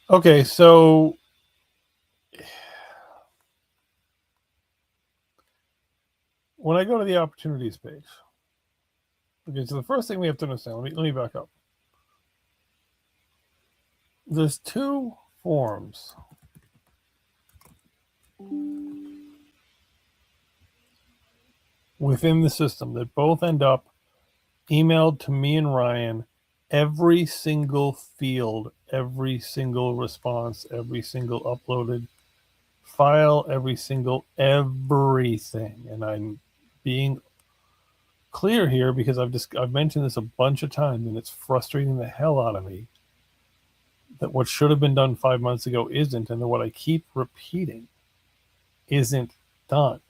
Okay, so when I go to the opportunities page, okay, so the first thing we have to understand, let me back up. There's two forms within the system that both end up emailed to me and Ryan. Every single field, every single response, every single uploaded file, every single everything. And I'm being clear here because I've mentioned this a bunch of times, and it's frustrating the hell out of me that what should have been done 5 months ago isn't, and that what I keep repeating isn't done.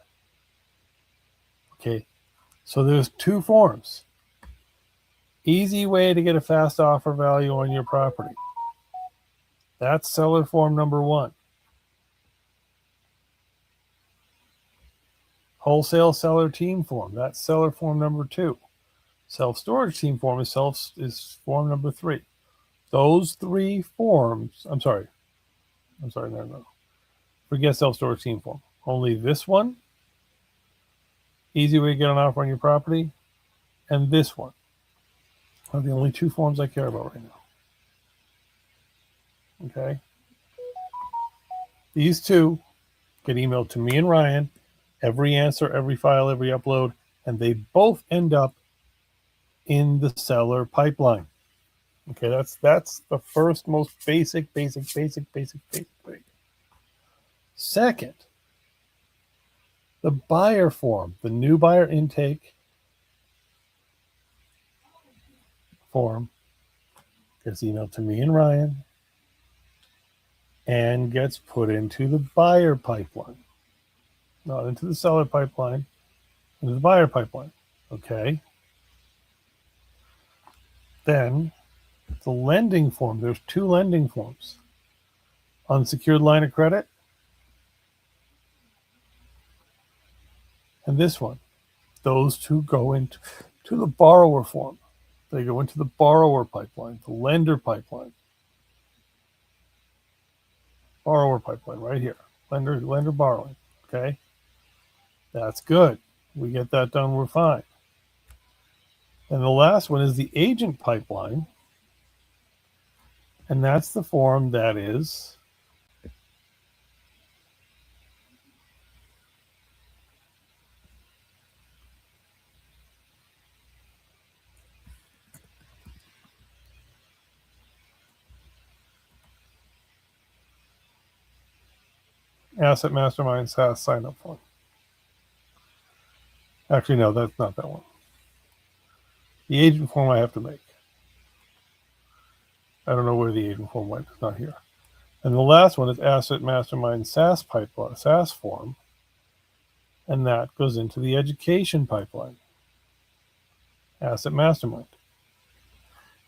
Okay, so there's two forms. Easy way to get a fast offer value on your property. That's seller form number one. Wholesale seller team form. That's seller form number two. Self-storage team form is form number three. Those three forms. No. Forget self-storage team form. Only this one, easy way to get an offer on your property, and this one are the only two forms I care about right now. Okay? These two get emailed to me and Ryan, every answer, every file, every upload, and they both end up in the seller pipeline. Okay, that's the first most basic. Second, the buyer form, the new buyer intake form, gets emailed to me and Ryan and gets put into the buyer pipeline. Not into the seller pipeline, into the buyer pipeline. Okay. Then the lending form, there's two lending forms. Unsecured line of credit and this one. Those two go into the borrower form. They go into the borrower pipeline, the lender pipeline. Borrower pipeline right here. Lender borrowing. Okay. That's good. We get that done, we're fine. And the last one is the agent pipeline. And that's the form that is Asset Mastermind SaaS sign up form. Actually, no, that's not that one. The agent form I have to make. I don't know where the agent form went. It's not here. And the last one is Asset Mastermind SaaS pipeline, SaaS form, and that goes into the education pipeline, Asset Mastermind,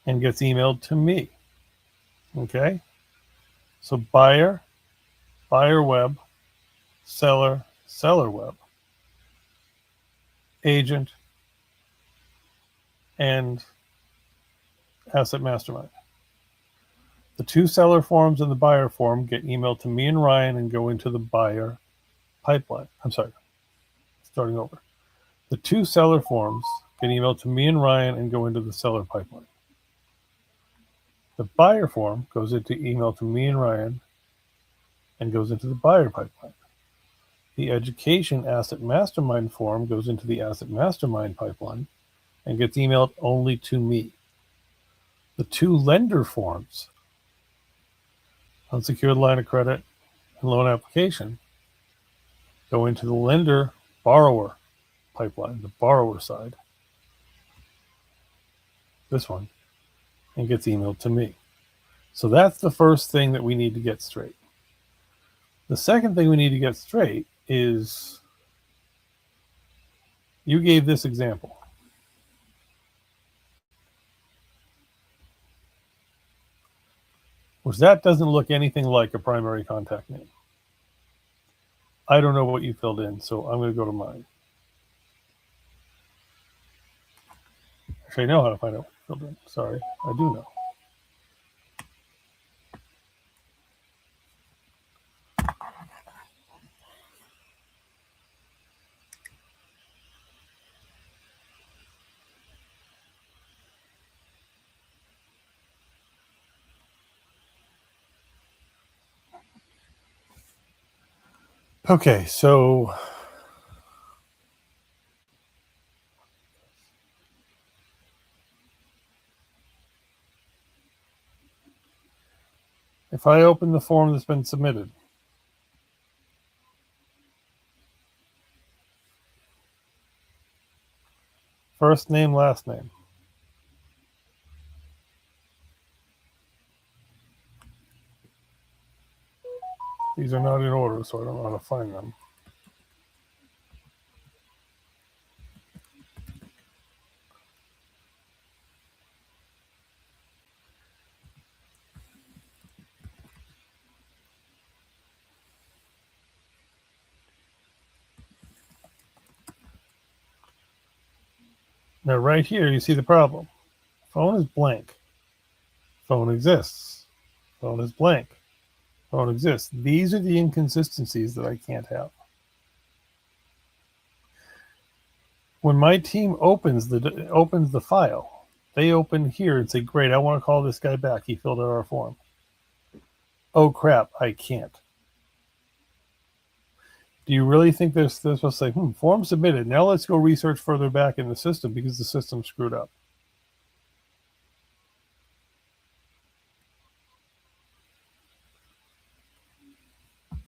and gets emailed to me. Okay, so buyer web, seller web, agent, and Asset Mastermind. The two seller forms and the buyer form get emailed to me and Ryan and go into the buyer pipeline. I'm sorry, starting over. The two seller forms get emailed to me and Ryan and go into the seller pipeline. The buyer form goes into email to me and Ryan and goes into the buyer pipeline. The education asset mastermind form goes into the asset mastermind pipeline and gets emailed only to me. The two lender forms, unsecured line of credit and loan application, go into the lender borrower pipeline, the borrower side, this one, and gets emailed to me. So that's the first thing that we need to get straight. The second thing we need to get straight is you gave this example. Which that doesn't look anything like a primary contact name. I don't know what you filled in, so I'm going to go to mine. Actually, I know how to find out what you filled in. Sorry, I do know. Okay, so if I open the form that's been submitted, first name, last name. These are not in order, so I don't know how to find them. Now, right here, you see the problem. Phone is blank. Phone exists. Phone is blank. Phone exists. These are the inconsistencies that I can't have. When my team opens the file, they open here and say, "Great, I want to call this guy back. He filled out our form." Oh crap, I can't. Do you really think they're supposed to say, "Form submitted. Now let's go research further back in the system because the system screwed up"?